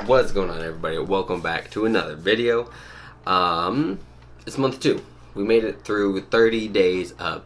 What's going on, everybody? Welcome back to another video. It's month 2. We made it through 30 days of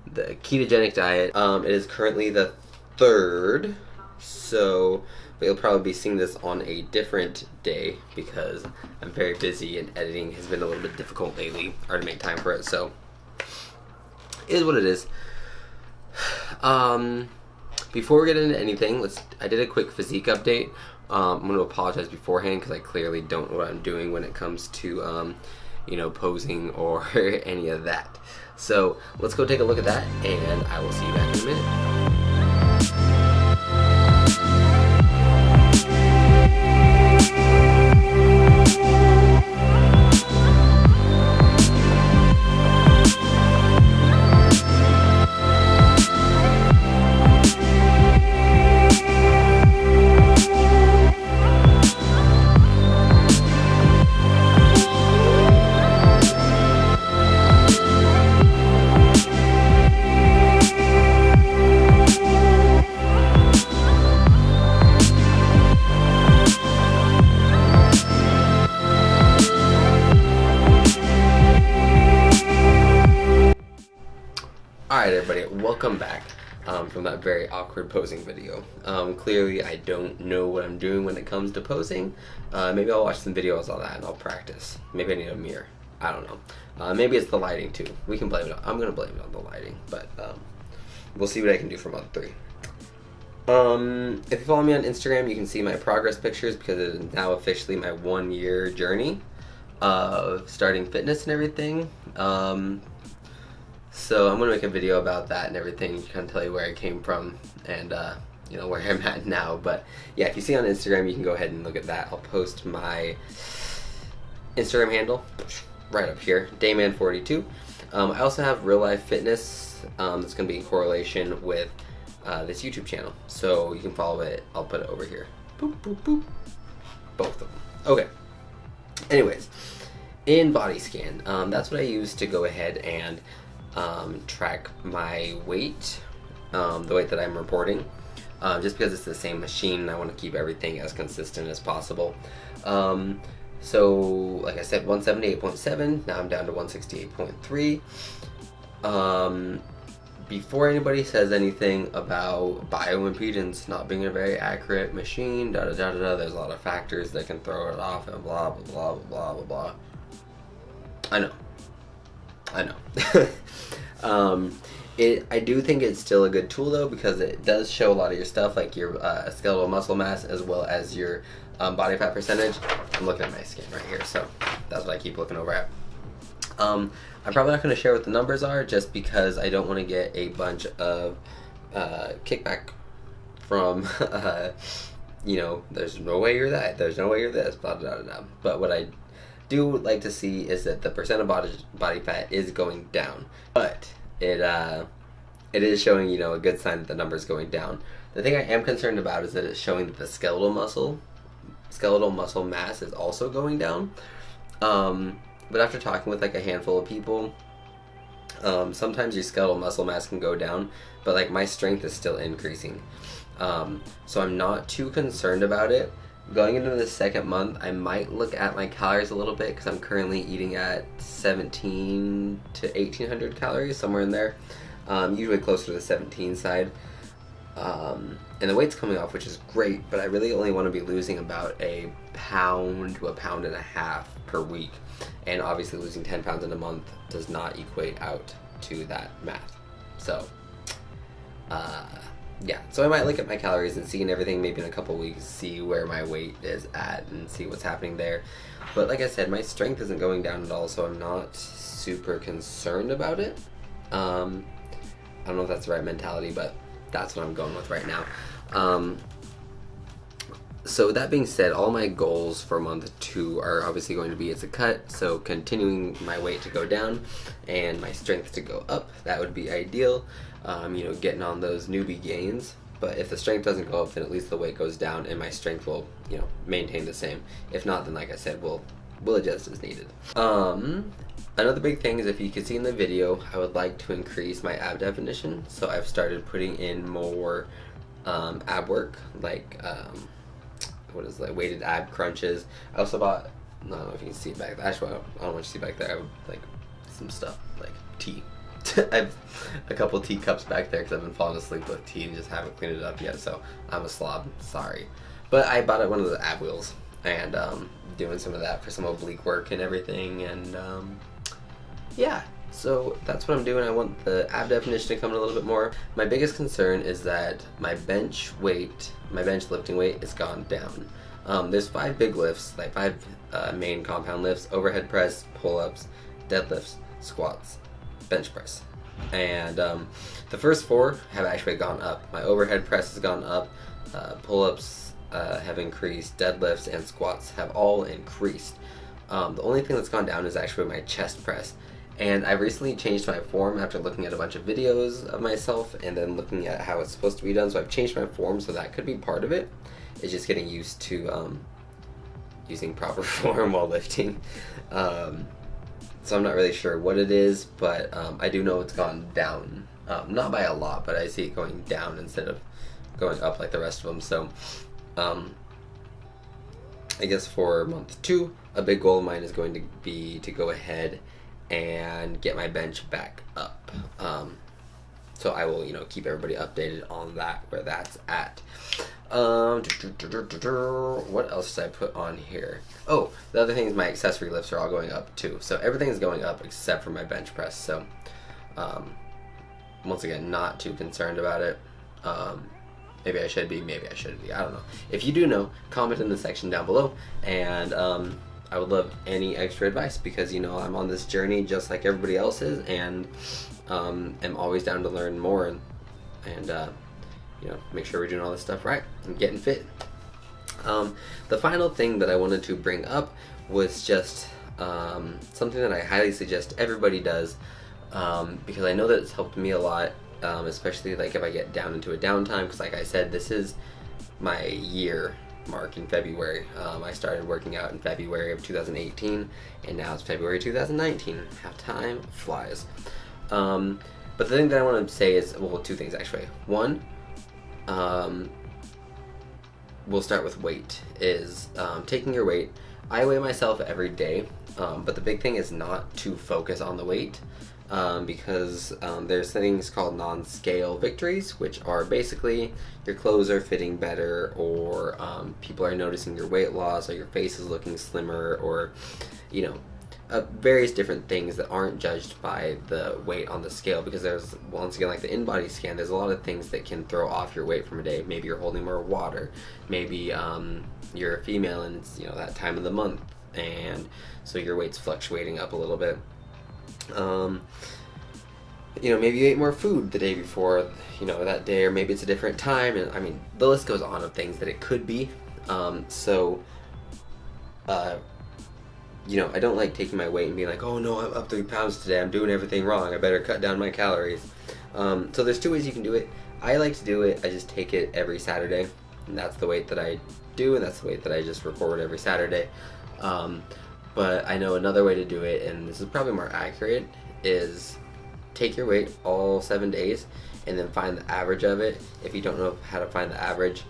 the ketogenic diet. It is currently the 3rd, so but you'll probably be seeing this on a different day because I'm very busy and editing has been a little bit difficult lately, or to make time for it, so it is what it is. Before we get into anything, I did a quick physique update. I'm going to apologize beforehand because I clearly don't know what I'm doing when it comes to, posing or any of that. So let's go take a look at that, and I will see you back in a minute. Alright, everybody, welcome back from that very awkward posing video. Clearly I don't know what I'm doing when it comes to posing. Maybe I'll watch some videos on that and I'll practice. Maybe I need a mirror. I don't know. Maybe it's the lighting too. We can blame it on, I'm going to blame it on the lighting, but we'll see what I can do for month 3. If you follow me on Instagram, you can see my progress pictures because it is now officially my 1-year journey of starting fitness and everything. So I'm going to make a video about that and everything, kind of tell you where I came from and, where I'm at now. But yeah, if you see on Instagram, you can go ahead and look at that. I'll post my Instagram handle right up here, Dayman42. I also have real life fitness that's going to be in correlation with this YouTube channel. So you can follow it. I'll put it over here. Boop, boop, boop. Both of them. Okay. Anyways, inBody scan. That's what I use to go ahead and track my weight, the weight that I'm reporting, just because it's the same machine. I want to keep everything as consistent as possible. So like I said, 178.7, now I'm down to 168.3. Before anybody says anything about bioimpedance not being a very accurate machine, there's a lot of factors that can throw it off and blah blah blah blah blah blah. I know. I do think it's still a good tool though, because it does show a lot of your stuff, like your skeletal muscle mass as well as your body fat percentage. I'm looking at my skin right here, so that's what I keep looking over at. I'm probably not going to share what the numbers are just because I don't want to get a bunch of kickback from there's no way you're that, there's no way you're this, blah blah blah blah. But what I do like to see is that the percent of body fat is going down, but it is showing a good sign that the number is going down. The thing I am concerned about is that it's showing that the skeletal muscle mass is also going down. But after talking with like a handful of people, sometimes your skeletal muscle mass can go down, but like my strength is still increasing. So I'm not too concerned about it. Going into the 2nd month, I might look at my calories a little bit because I'm currently eating at 17 to 1800 calories, somewhere in there. Usually closer to the 17 side. And the weight's coming off, which is great, but I really only want to be losing about a pound to a pound and a half per week. And obviously losing 10 pounds in a month does not equate out to that math. So, yeah, so I might look at my calories and see and everything maybe in a couple weeks, see where my weight is at and see what's happening there. But like I said, my strength isn't going down at all, so I'm not super concerned about it. I don't know if that's the right mentality, but that's what I'm going with right now. So that being said, all my goals for month 2 are obviously going to be as a cut, so continuing my weight to go down and my strength to go up. That would be ideal. Getting on those newbie gains. But if the strength doesn't go up, then at least the weight goes down and my strength will, maintain the same. If not, then like I said, we'll adjust as needed. Another big thing is, if you can see in the video, I would like to increase my ab definition. So I've started putting in more ab work, like what is like weighted ab crunches. I also bought, I don't know if you can see it back there. Actually, I don't want you to see back there. I have like some stuff like tea. I have a couple teacups back there because I've been falling asleep with tea and just haven't cleaned it up yet. So I'm a slob. Sorry, but I bought one of the ab wheels and doing some of that for some oblique work and everything. And yeah. So that's what I'm doing. I want the ab definition to come in a little bit more. My biggest concern is that my bench lifting weight has gone down. There's 5 big lifts, like 5 main compound lifts: overhead press, pull-ups, deadlifts, squats, bench press. And the first 4 have actually gone up. My overhead press has gone up, pull-ups have increased, deadlifts and squats have all increased. The only thing that's gone down is actually my chest press. And I recently changed my form after looking at a bunch of videos of myself and then looking at how it's supposed to be done. So I've changed my form, so that could be part of it. It's just getting used to using proper form while lifting. So I'm not really sure what it is, but I do know it's gone down. Not by a lot, but I see it going down instead of going up like the rest of them. So I guess for month 2, a big goal of mine is going to be to go ahead and get my bench back up. So I will, keep everybody updated on that, where that's at. What else did I put on here? Oh, the other thing is my accessory lifts are all going up too. So everything is going up except for my bench press. So once again, not too concerned about it. Maybe I should be, maybe I shouldn't be. I don't know. If you do know, comment in the section down below, and I would love any extra advice, because I'm on this journey just like everybody else is, and am always down to learn more and make sure we're doing all this stuff right and getting fit. The final thing that I wanted to bring up was just something that I highly suggest everybody does, because I know that it's helped me a lot, especially like if I get down into a downtime, because like I said, this is my year mark in February. I started working out in February of 2018, and now it's February 2019. How time flies. But the thing that I want to say is, well, 2 things actually. One, we'll start with weight, is taking your weight. I weigh myself every day, but the big thing is not to focus on the weight, because there's things called non-scale victories, which are basically your clothes are fitting better, or people are noticing your weight loss, or your face is looking slimmer, or various different things that aren't judged by the weight on the scale, because there's, once again, like the inBody scan, there's a lot of things that can throw off your weight from a day. Maybe you're holding more water, maybe you're a female and it's that time of the month, and so your weight's fluctuating up a little bit. Maybe you ate more food the day before, that day, or maybe it's a different time, and I mean, the list goes on of things that it could be. I don't like taking my weight and being like, oh no, I'm up 3 pounds today, I'm doing everything wrong, I better cut down my calories. So there's 2 ways you can do it. I like to do it, I just take it every Saturday, and that's the weight that I do, and that's the weight that I just record every Saturday. But I know another way to do it, and this is probably more accurate, is take your weight all 7 days and then find the average of it. If you don't know how to find the average,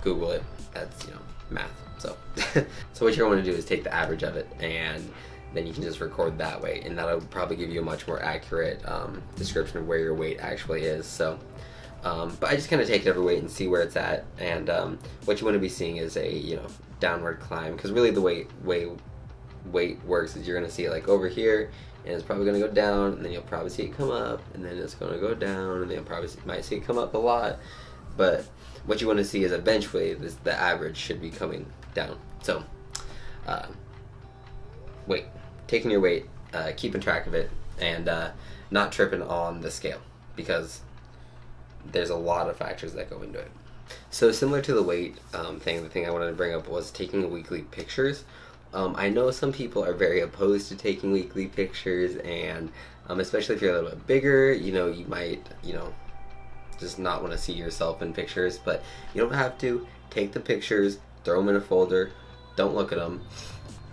Google it. That's math. So so what you're going to do is take the average of it, and then you can just record that way, and that'll probably give you a much more accurate description of where your weight actually is. So but I just kind of take every weight and see where it's at, and what you want to be seeing is a downward climb, because really the weight works is you're going to see it like over here, and it's probably going to go down, and then you'll probably see it come up, and then it's going to go down, and then you might see it come up a lot. But what you want to see is eventually the average should be coming down. So taking your weight, keeping track of it, and not tripping on the scale, because there's a lot of factors that go into it. So similar to the weight thing, the thing I wanted to bring up was taking weekly pictures. I know some people are very opposed to taking weekly pictures, and especially if you're a little bit bigger, you might, just not want to see yourself in pictures, but you don't have to. Take the pictures, throw them in a folder, don't look at them,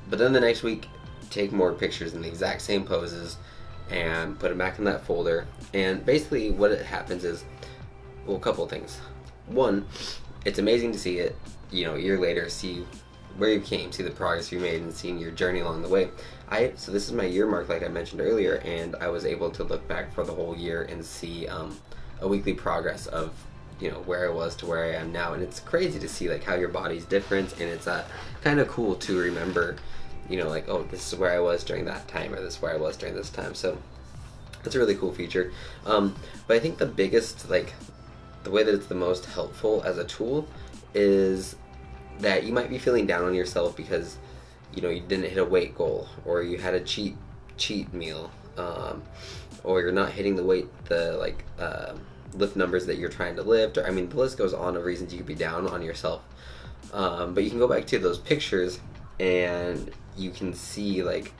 but then the next week take more pictures in the exact same poses and put them back in that folder. And basically what happens is, well, a couple of things. One, it's amazing to see it. you know, a year later, see where you came, see the progress you made, and seeing your journey along the way. So this is my year mark, like I mentioned earlier, and I was able to look back for the whole year and see a weekly progress of, you know, where I was to where I am now. And it's crazy to see like how your body's different, and it's kind of cool to remember, you know, like, oh, this is where I was during that time, or this is where I was during this time. So it's a really cool feature. But I think the biggest, like, the way that it's the most helpful as a tool is that you might be feeling down on yourself because, you know, you didn't hit a weight goal, or you had a cheat meal, or you're not hitting the lift numbers that you're trying to lift, or I mean, the list goes on of reasons you could be down on yourself. But you can go back to those pictures and you can see, like,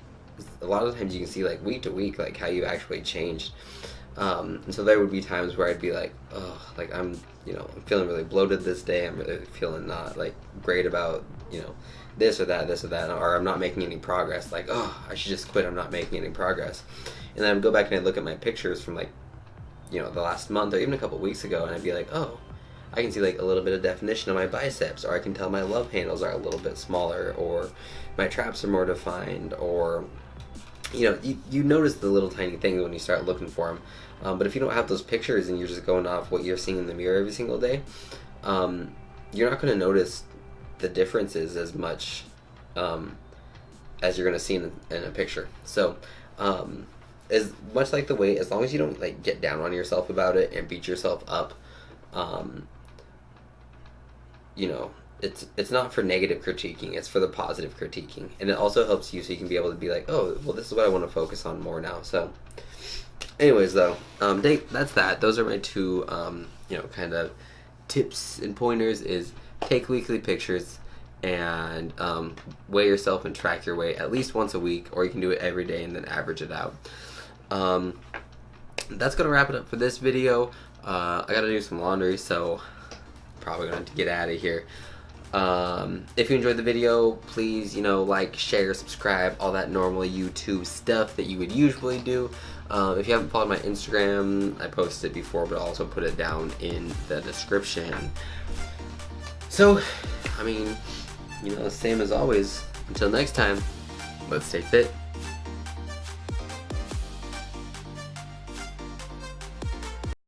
a lot of times you can see, like, week to week, like, how you actually changed. And so there would be times where I'd be like, oh, like, I'm feeling really bloated this day. I'm really feeling not, like, great about, you know, this or that, or I'm not making any progress. Like, oh, I should just quit. I'm not making any progress. And then I'd go back and I'd look at my pictures from, like, you know, the last month or even a couple weeks ago, and I'd be like, oh, I can see, like, a little bit of definition on my biceps, or I can tell my love handles are a little bit smaller, or my traps are more defined, or, you know, you notice the little tiny things when you start looking for them. But if you don't have those pictures and you're just going off what you're seeing in the mirror every single day, you're not going to notice the differences as much as you're going to see in a picture. So as much like the weight, as long as you don't, like, get down on yourself about it and beat yourself up, you know, it's not for negative critiquing, it's for the positive critiquing. And it also helps you so you can be able to be like, oh, well, this is what I want to focus on more now. So anyways, though, that's that. Those are my two, you know, kind of tips and pointers, is take weekly pictures and weigh yourself and track your weight at least once a week, or you can do it every day and then average it out. That's going to wrap it up for this video. I got to do some laundry, so probably going to have to get out of here. If you enjoyed the video, please, you know, like, share, subscribe, all that normal YouTube stuff that you would usually do. If you haven't followed my Instagram, I posted it before, but I'll also put it down in the description. So, I mean, you know, same as always. Until next time, let's stay fit.